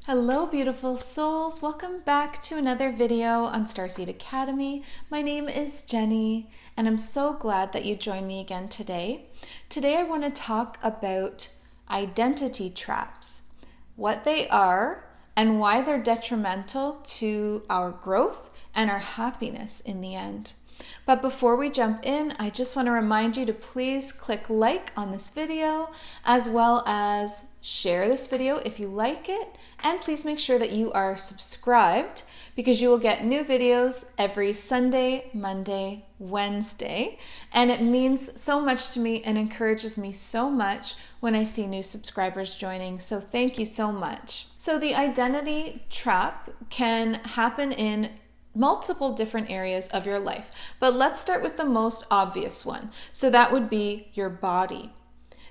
Hello, beautiful souls. Welcome back to another video on Starseed Academy. My name is Jenny, and I'm so glad that you joined me again today. Today, I want to talk about identity traps, what they are, and why they're detrimental to our growth and our happiness in the end. But before we jump in, I just want to remind you to please click like on this video, as well as share this video if you like it. And please make sure that you are subscribed because you will get new videos every Sunday, Monday, Wednesday. And it means so much to me and encourages me so much when I see new subscribers joining. So thank you so much. So the identity trap can happen in multiple different areas of your life. But let's start with the most obvious one. So that would be your body.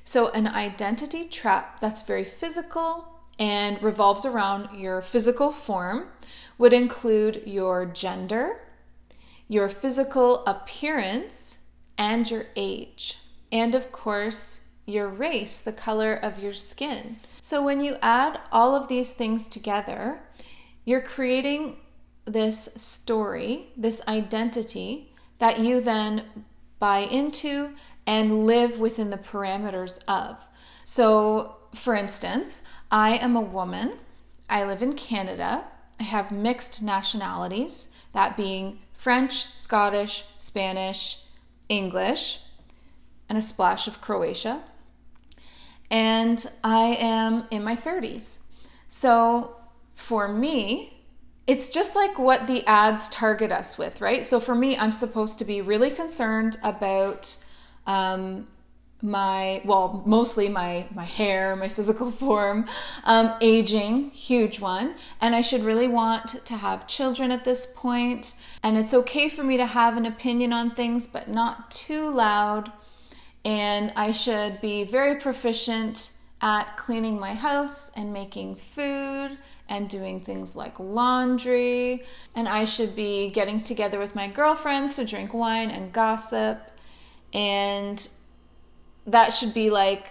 So an identity trap that's very physical and revolves around your physical form would include your gender, your physical appearance, and your age. And of course, your race, the color of your skin. So when you add all of these things together, you're creating this story, this identity that you then buy into and live within the parameters of. So, for instance, I am a woman. I live in Canada. I have mixed nationalities, that being French, Scottish, Spanish, English, and a splash of Croatia. And I am in my 30s. So for me, it's just like what the ads target us with, right? So for me, I'm supposed to be really concerned about mostly my hair, my physical form, aging, huge one. And I should really want to have children at this point. And it's okay for me to have an opinion on things, but not too loud. And I should be very proficient at cleaning my house and making food and doing things like laundry. And I should be getting together with my girlfriends to drink wine and gossip. And that should be like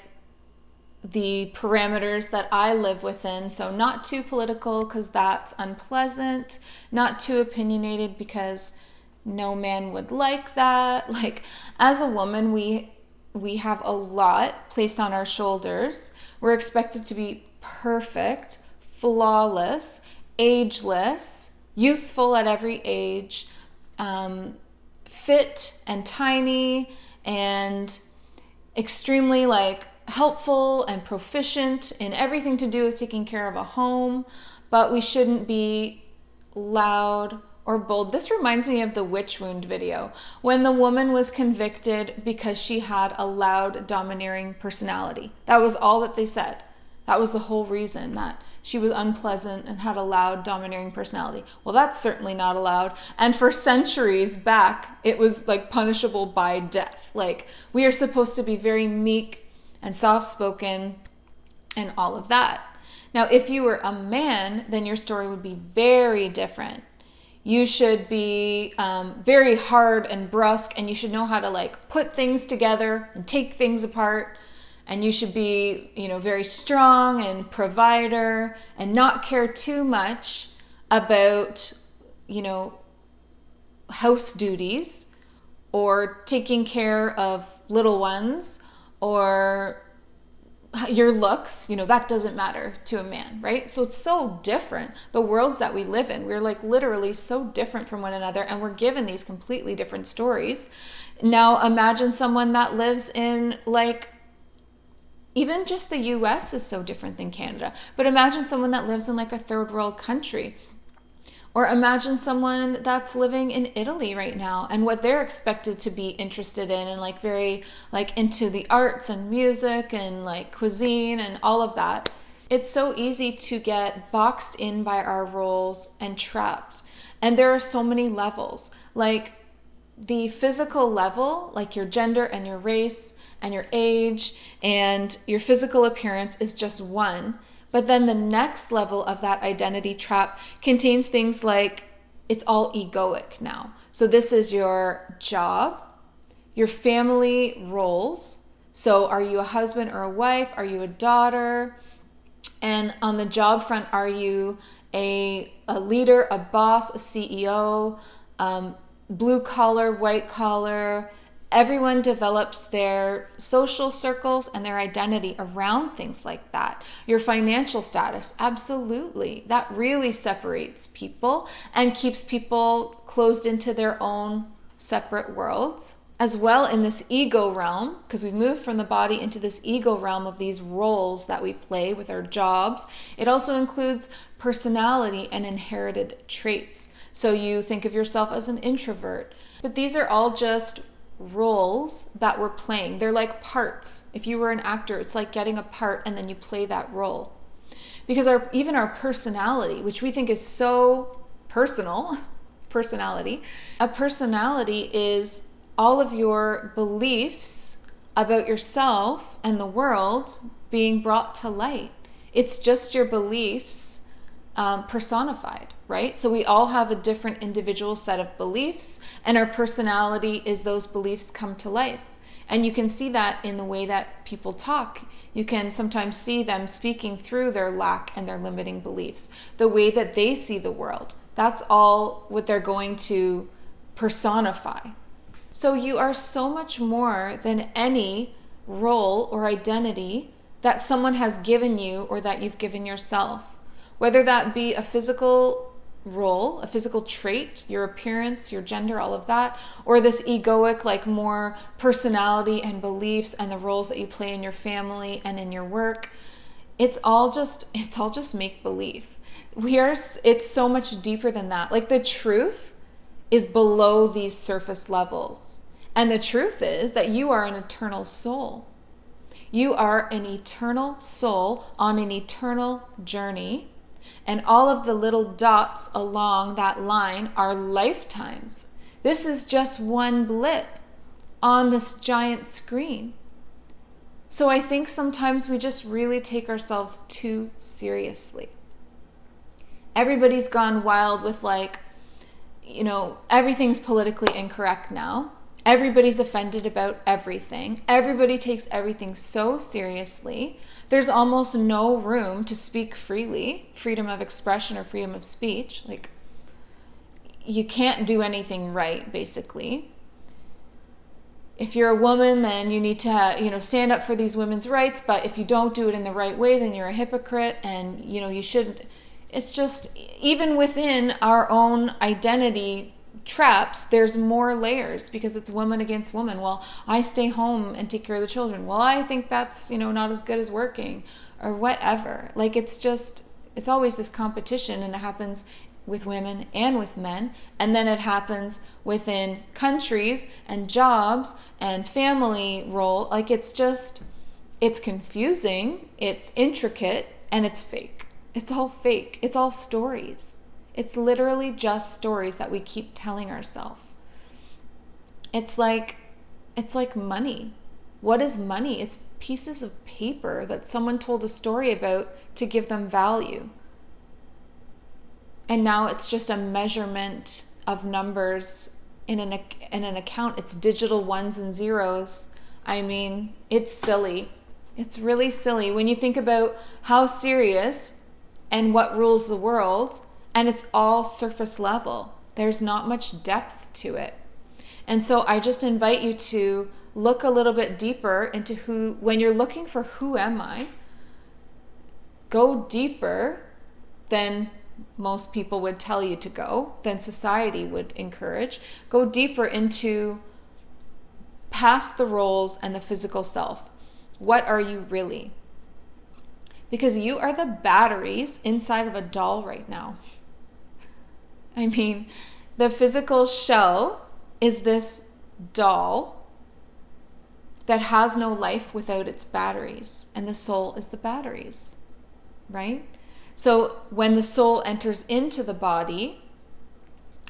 the parameters that I live within. So not too political because that's unpleasant, not too opinionated because no man would like that. Like as a woman, we have a lot placed on our shoulders. We're expected to be perfect, flawless, ageless, youthful at every age, fit and tiny, and extremely helpful and proficient in everything to do with taking care of a home, but we shouldn't be loud or bold. This reminds me of the witch wound video when the woman was convicted because she had a loud, domineering personality. That was all that they said. That was the whole reason, that she was unpleasant and had a loud, domineering personality. Well, that's certainly not allowed. And for centuries back, it was punishable by death. We are supposed to be very meek and soft-spoken and all of that. Now, if you were a man, then your story would be very different. You should be very hard and brusque, and you should know how to put things together and take things apart. And you should be, very strong and provider and not care too much about, house duties or taking care of little ones or your looks. That doesn't matter to a man, right? So it's so different. The worlds that we live in, we're literally so different from one another, and we're given these completely different stories. Now imagine someone that lives in even just the US is so different than Canada. But imagine someone that lives in a third world country. Or imagine someone that's living in Italy right now and what they're expected to be interested in and very into the arts and music and cuisine and all of that. It's so easy to get boxed in by our roles and trapped. And there are so many levels. The physical level, your gender and your race and your age and your physical appearance is just one. But then the next level of that identity trap contains things it's all egoic now. So this is your job, your family roles. So are you a husband or a wife? Are you a daughter? And on the job front, are you a leader, a boss, a CEO, blue collar, white collar? Everyone develops their social circles and their identity around things like that. Your financial status, absolutely. That really separates people and keeps people closed into their own separate worlds. As well, in this ego realm, because we've moved from the body into this ego realm of these roles that we play with our jobs, it also includes personality and inherited traits. So you think of yourself as an introvert, but these are all just roles that we're playing. They're like parts. If you were an actor, it's like getting a part and then you play that role. Because even our personality, which we think is so personal, a personality is all of your beliefs about yourself and the world being brought to light. It's just your beliefs personified, right? So we all have a different individual set of beliefs, and our personality is those beliefs come to life. And you can see that in the way that people talk. You can sometimes see them speaking through their lack and their limiting beliefs, the way that they see the world. That's all what they're going to personify. So you are so much more than any role or identity that someone has given you or that you've given yourself. Whether that be a physical role, a physical trait, your appearance, your gender, all of that, or this egoic, like more personality and beliefs and the roles that you play in your family and in your work. It's all just make believe. It's so much deeper than that. Like, the truth is below these surface levels. And the truth is that you are an eternal soul. You are an eternal soul on an eternal journey. And all of the little dots along that line are lifetimes. This is just one blip on this giant screen. So I think sometimes we just really take ourselves too seriously. Everybody's gone wild with everything's politically incorrect now. Everybody's offended about everything. Everybody takes everything so seriously. There's almost no room to speak freely, freedom of expression or freedom of speech. Like, you can't do anything right, basically. If you're a woman, then you need to, stand up for these women's rights. But if you don't do it in the right way, then you're a hypocrite, and, you shouldn't. It's just, even within our own identity traps, there's more layers because it's woman against woman. Well, I stay home and take care of the children. Well, I think that's, not as good as working, or whatever. Like, it's always this competition, and it happens with women and with men. And then it happens within countries and jobs and family role. Like, it's confusing, it's intricate, and it's fake. It's all fake. It's all stories. It's literally just stories that we keep telling ourselves. It's like money. What is money? It's pieces of paper that someone told a story about to give them value. And now it's just a measurement of numbers in an account. It's digital ones and zeros. I mean, it's silly. It's really silly when you think about how serious and what rules the world, and it's all surface level. There's not much depth to it. And so I just invite you to look a little bit deeper into when you're looking for who am I, go deeper than most people would tell you to go, than society would encourage. Go deeper into past the roles and the physical self. What are you really? Because you are the batteries inside of a doll right now. I mean, the physical shell is this doll that has no life without its batteries, and the soul is the batteries, right? So when the soul enters into the body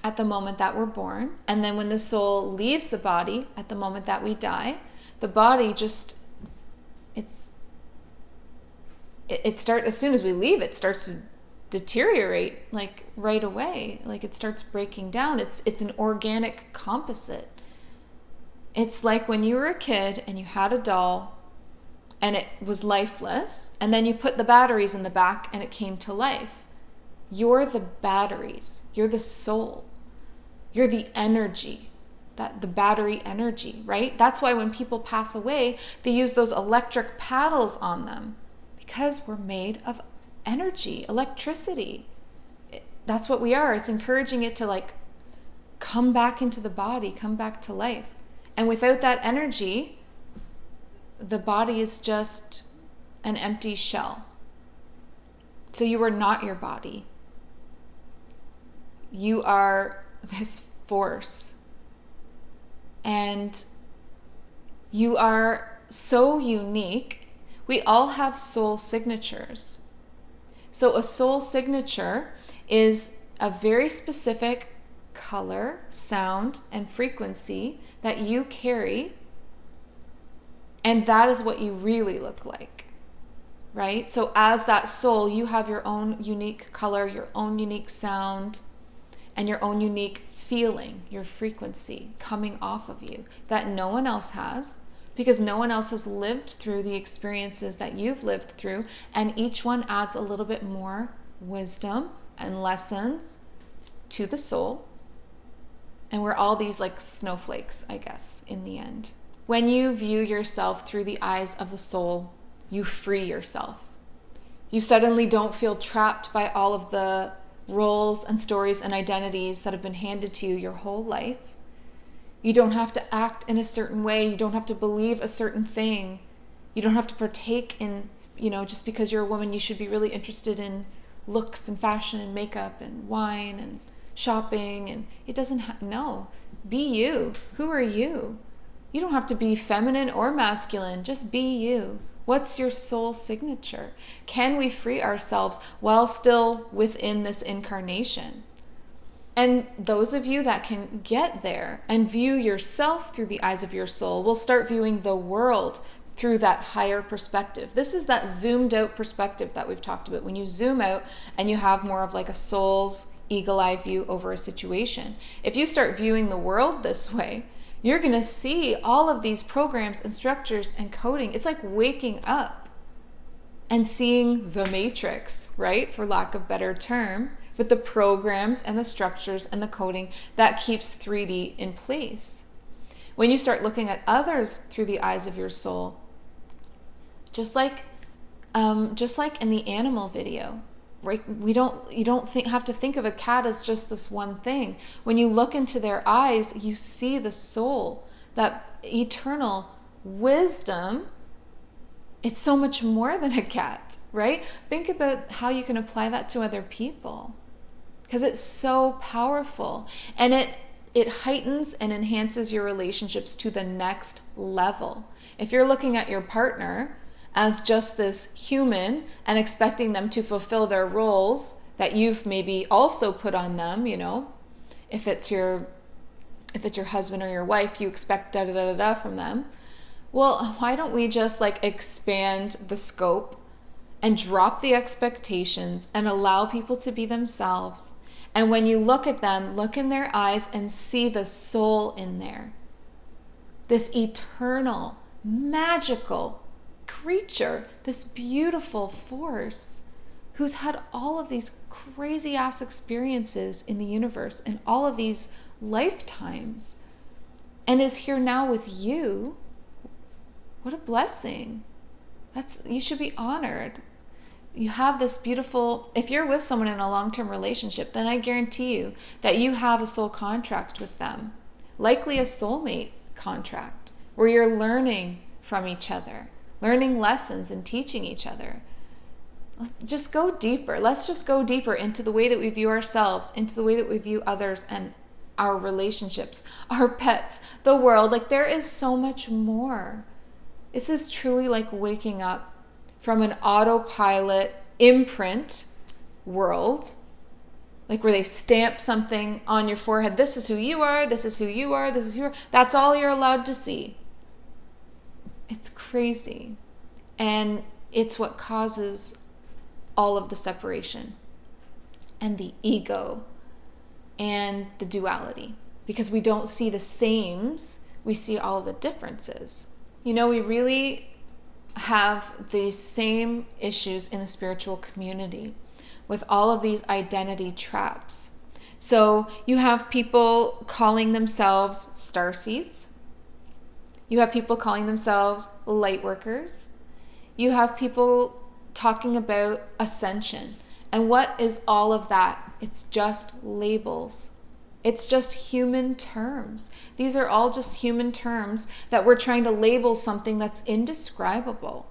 at the moment that we're born, and then when the soul leaves the body at the moment that we die, the body just, as soon as we leave, it starts to deteriorate, like, right away. Like, it starts breaking down. It's an organic composite. It's like when you were a kid and you had a doll, and it was lifeless, and then you put the batteries in the back and it came to life. You're the batteries. You're the soul. You're the energy, the battery energy, right? That's why when people pass away, they use those electric paddles on them, because we're made of energy, electricity. That's what we are. It's encouraging it to like come back into the body, come back to life. And without that energy, the body is just an empty shell. So you are not your body. You are this force. And you are so unique. We all have soul signatures. So a soul signature is a very specific color, sound, and frequency that you carry. And that is what you really look like, right? So as that soul, you have your own unique color, your own unique sound, and your own unique feeling, your frequency coming off of you that no one else has, because no one else has lived through the experiences that you've lived through, and each one adds a little bit more wisdom and lessons to the soul. And we're all these like snowflakes, I guess, in the end. When you view yourself through the eyes of the soul, you free yourself. You suddenly don't feel trapped by all of the roles and stories and identities that have been handed to you your whole life. You don't have to act in a certain way. You don't have to believe a certain thing. You don't have to partake in, just because you're a woman, you should be really interested in looks and fashion and makeup and wine and shopping. And it doesn't, no. Be you. Who are you? You don't have to be feminine or masculine. Just be you. What's your soul signature? Can we free ourselves while still within this incarnation? And those of you that can get there and view yourself through the eyes of your soul will start viewing the world through that higher perspective. This is that zoomed out perspective that we've talked about. When you zoom out and you have more of like a soul's eagle eye view over a situation. If you start viewing the world this way, you're going to see all of these programs and structures and coding. It's like waking up and seeing the matrix, right? For lack of a better term, with the programs and the structures and the coding that keeps 3D in place. When you start looking at others through the eyes of your soul, just like in the animal video, right? You don't have to think of a cat as just this one thing. When you look into their eyes, you see the soul, that eternal wisdom. It's so much more than a cat, right? Think about how you can apply that to other people, because it's so powerful, and it heightens and enhances your relationships to the next level. If you're looking at your partner as just this human and expecting them to fulfill their roles that you've maybe also put on them, if it's your husband or your wife, you expect da da da da from them. Well, why don't we just like expand the scope and drop the expectations and allow people to be themselves? And when you look at them, look in their eyes and see the soul in there. This eternal, magical creature, this beautiful force who's had all of these crazy ass experiences in the universe and all of these lifetimes and is here now with you. What a blessing. You should be honored. You have this beautiful, if you're with someone in a long-term relationship, then I guarantee you that you have a soul contract with them, likely a soulmate contract, where you're learning from each other, learning lessons and teaching each other. Just go deeper. Let's just go deeper into the way that we view ourselves, into the way that we view others and our relationships, our pets, the world. Like, there is so much more. This is truly like waking up from an autopilot imprint world, like where they stamp something on your forehead. This is who you are. This is who you are. This is who you are. That's all you're allowed to see. It's crazy. And it's what causes all of the separation and the ego and the duality, because we don't see the sames, we see all of the differences. We really have these same issues in the spiritual community with all of these identity traps. So you have people calling themselves starseeds. You have people calling themselves light workers. You have people talking about ascension. And what is all of that? It's just labels. It's just human terms. These are all just human terms that we're trying to label something that's indescribable.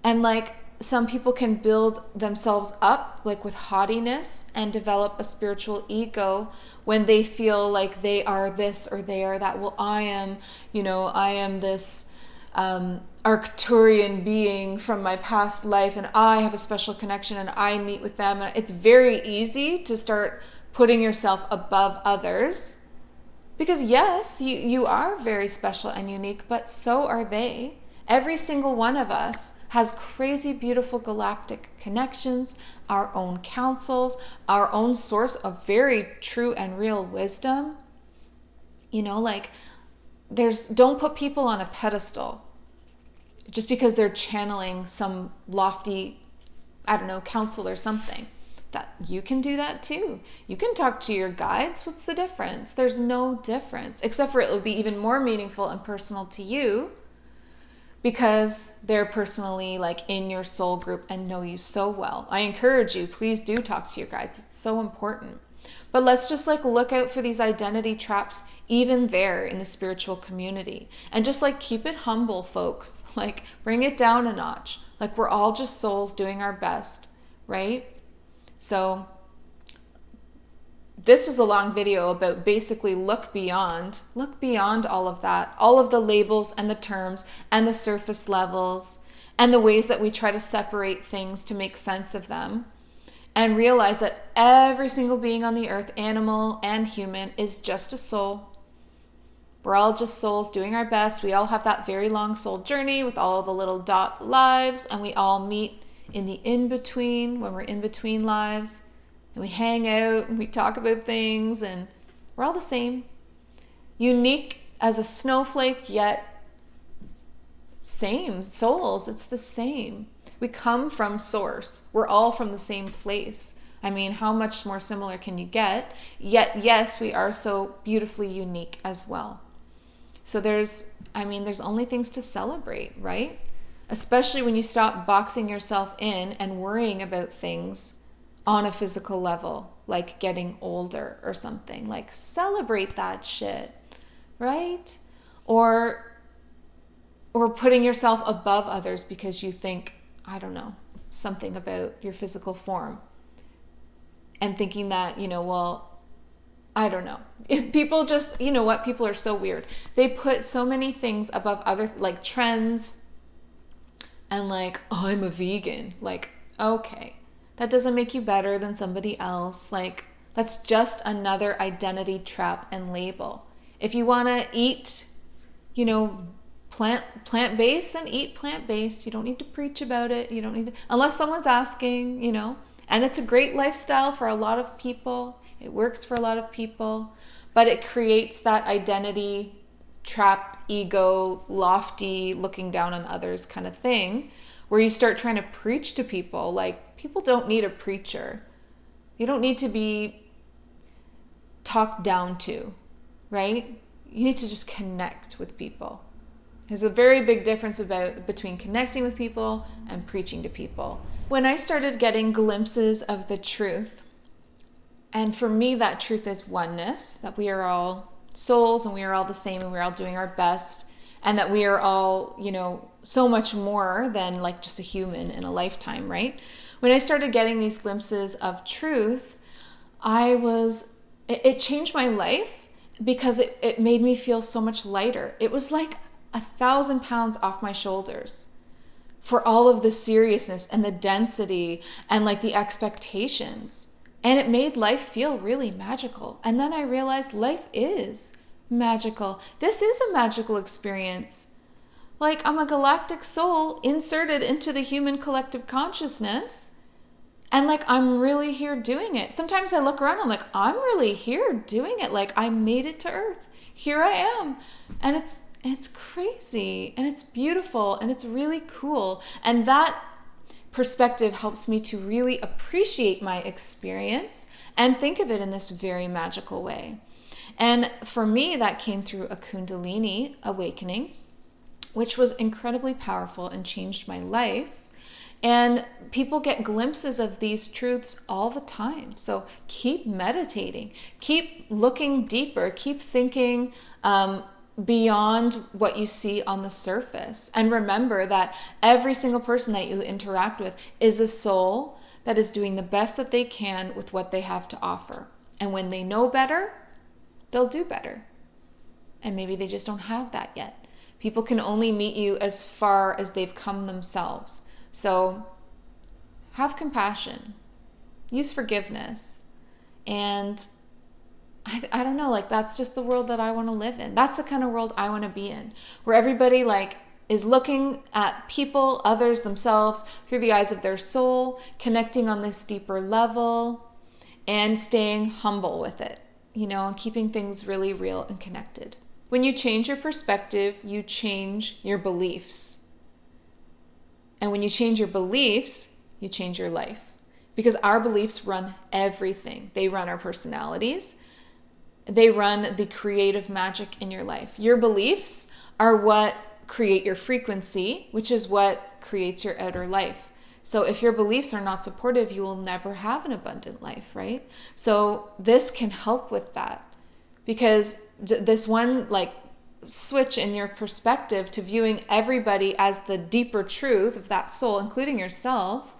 And like some people can build themselves up like with haughtiness and develop a spiritual ego when they feel like they are this or they are that. Well, I am this Arcturian being from my past life, and I have a special connection and I meet with them. And it's very easy to start putting yourself above others because yes, you are very special and unique, but so are they. Every single one of us has crazy, beautiful galactic connections, our own councils, our own source of very true and real wisdom. Like don't put people on a pedestal just because they're channeling some lofty, counsel or something. That you can do that too. You can talk to your guides. What's the difference? There's no difference, except for it will be even more meaningful and personal to you because they're personally like in your soul group and know you so well. I encourage you, please do talk to your guides. It's so important. But let's just like look out for these identity traps even there in the spiritual community. And just like keep it humble, folks. Like bring it down a notch. Like we're all just souls doing our best, right? So this was a long video about basically look beyond all of that, all of the labels and the terms and the surface levels and the ways that we try to separate things to make sense of them, and realize that every single being on the earth, animal and human, is just a soul. We're all just souls doing our best. We all have that very long soul journey with all the little dot lives, and we all meet in the in-between when we're in between lives. And we hang out and we talk about things, and we're all the same. Unique as a snowflake, yet same souls. It's the same. We come from source. We're all from the same place. I mean, how much more similar can you get? Yet, yes, we are so beautifully unique as well. So there's only things to celebrate, right? Especially when you stop boxing yourself in and worrying about things on a physical level, like getting older or something. Like celebrate that shit, right? Or putting yourself above others because you think, something about your physical form. And thinking that, If people just, people are so weird. They put so many things above other, like trends and like, oh, I'm a vegan. Like, okay, that doesn't make you better than somebody else. Like, that's just another identity trap and label. If you want to eat, plant-based, and eat plant-based. You don't need to preach about it. You don't need to, unless someone's asking, and it's a great lifestyle for a lot of people. It works for a lot of people, but it creates that identity trap, ego, lofty, looking down on others kind of thing, where you start trying to preach to people. Like, people don't need a preacher. You don't need to be talked down to, right? You need to just connect with people. There's a very big difference between connecting with people and preaching to people. When I started getting glimpses of the truth, and for me that truth is oneness, that we are all souls and we are all the same and we're all doing our best, and that we are all, so much more than like just a human in a lifetime, right? When I started getting these glimpses of truth, it changed my life because it made me feel so much lighter. It was like 1,000 pounds off my shoulders for all of the seriousness and the density and like the expectations. And it made life feel really magical. And then I realized life is magical. This is a magical experience. Like, I'm a galactic soul inserted into the human collective consciousness. And like, I'm really here doing it. Sometimes I look around, I'm like, I'm really here doing it. Like, I made it to Earth. Here I am. And It's crazy and it's beautiful and it's really cool. And that perspective helps me to really appreciate my experience and think of it in this very magical way. And for me, that came through a Kundalini awakening, which was incredibly powerful and changed my life. And people get glimpses of these truths all the time. So keep meditating, keep looking deeper, keep thinking beyond what you see on the surface. And remember that every single person that you interact with is a soul that is doing the best that they can with what they have to offer. And when they know better, they'll do better. And maybe they just don't have that yet. People can only meet you as far as they've come themselves. So have compassion, use forgiveness, and I don't know, like that's just the world that I want to live in. That's the kind of world I want to be in, where everybody like is looking at people, others, themselves through the eyes of their soul, connecting on this deeper level and staying humble with it, and keeping things really real and connected. When you change your perspective, you change your beliefs. And when you change your beliefs, you change your life. Because our beliefs run everything. They run our personalities. They run the creative magic in your life. Your beliefs are what create your frequency, which is what creates your outer life. So if your beliefs are not supportive, you will never have an abundant life, right? So this can help with that. Because this one switch in your perspective to viewing everybody as the deeper truth of that soul, including yourself,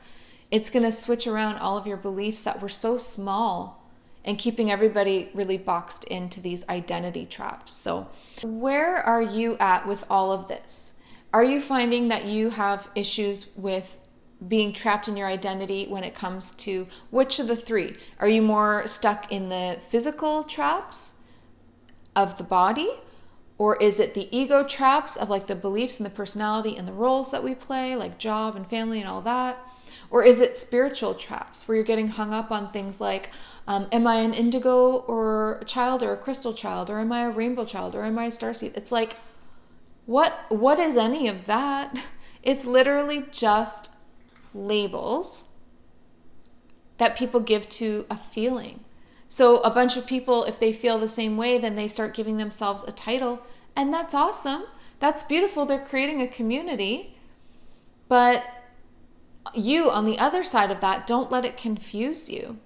it's going to switch around all of your beliefs that were so small and keeping everybody really boxed into these identity traps. So where are you at with all of this? Are you finding that you have issues with being trapped in your identity when it comes to which of the three? Are you more stuck in the physical traps of the body? Or is it the ego traps of like the beliefs and the personality and the roles that we play, like job and family and all that? Or is it spiritual traps where you're getting hung up on things like, am I an indigo or a child or a crystal child? Or am I a rainbow child? Or am I a starseed? It's like, what is any of that? It's literally just labels that people give to a feeling. So a bunch of people, if they feel the same way, then they start giving themselves a title. And that's awesome. That's beautiful. They're creating a community. But you, on the other side of that, don't let it confuse you.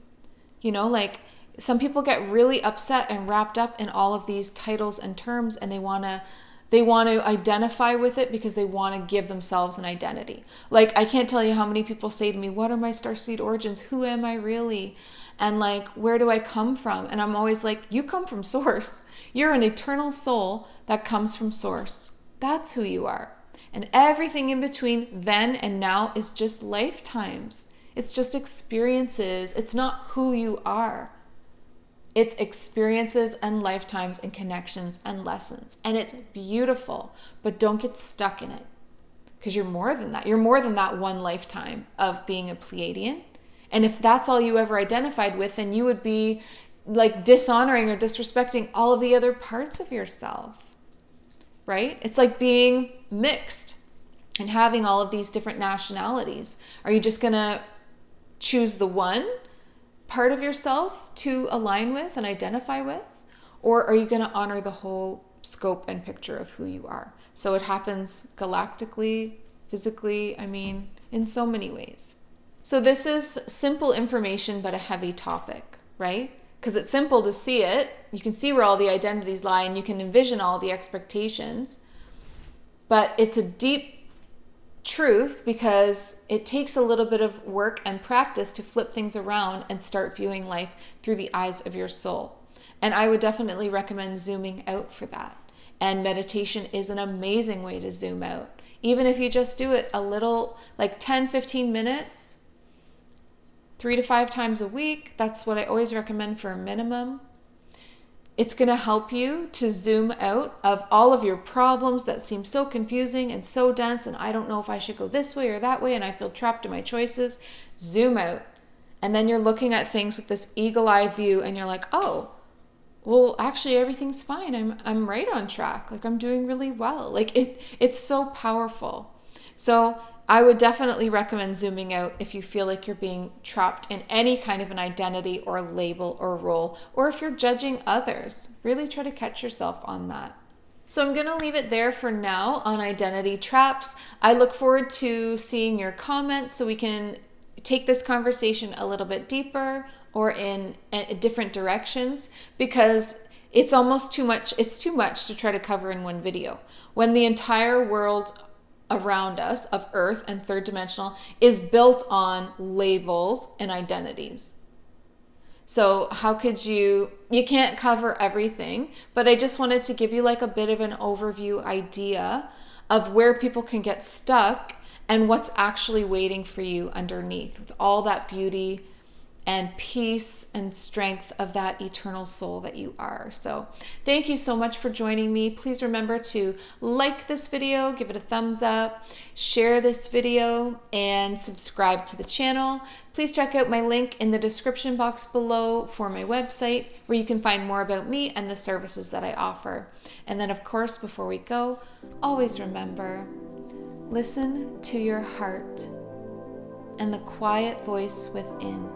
Like some people get really upset and wrapped up in all of these titles and terms, and they want to identify with it because they want to give themselves an identity. Like, I can't tell you how many people say to me, what are my starseed origins? Who am I really? And like, where do I come from? And I'm always like, you come from source. You're an eternal soul that comes from source. That's who you are. And everything in between then and now is just lifetimes. It's just experiences. It's not who you are. It's experiences and lifetimes and connections and lessons. And it's beautiful, but don't get stuck in it. Because you're more than that. You're more than that one lifetime of being a Pleiadian. And if that's all you ever identified with, then you would be like dishonoring or disrespecting all of the other parts of yourself, right? It's like being mixed and having all of these different nationalities. Are you just going to choose the one part of yourself to align with and identify with? Or are you going to honor the whole scope and picture of who you are? So it happens galactically, physically, in so many ways. So this is simple information, but a heavy topic, right? Because it's simple to see it. You can see where all the identities lie and you can envision all the expectations. But it's a deep truth because it takes a little bit of work and practice to flip things around and start viewing life through the eyes of your soul. And I would definitely recommend zooming out for that. And meditation is an amazing way to zoom out. Even if you just do it a little, like 10, 15 minutes, 3 to 5 times a week. That's what I always recommend for a minimum. It's going to help you to zoom out of all of your problems that seem so confusing and so dense, and I don't know if I should go this way or that way, and I feel trapped in my choices. Zoom out. And then you're looking at things with this eagle eye view, and you're like, oh, well, actually everything's fine. I'm right on track. Like I'm doing really well. Like it's so powerful. So I would definitely recommend zooming out if you feel like you're being trapped in any kind of an identity or label or role, or if you're judging others. Really try to catch yourself on that. So I'm going to leave it there for now on identity traps. I look forward to seeing your comments so we can take this conversation a little bit deeper or in different directions, because it's almost too much. It's too much to try to cover in one video when the entire world around us of Earth and third dimensional is built on labels and identities. So how could you can't cover everything, but I just wanted to give you like a bit of an overview idea of where people can get stuck and what's actually waiting for you underneath with all that beauty and peace and strength of that eternal soul that you are. So thank you so much for joining me. Please remember to like this video, give it a thumbs up, share this video, and subscribe to the channel. Please check out my link in the description box below for my website, where you can find more about me and the services that I offer. And then, of course, before we go, always remember, listen to your heart and the quiet voice within,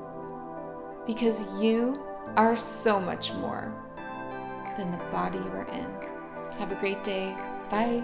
because you are so much more than the body you're in. Have a great day. Bye.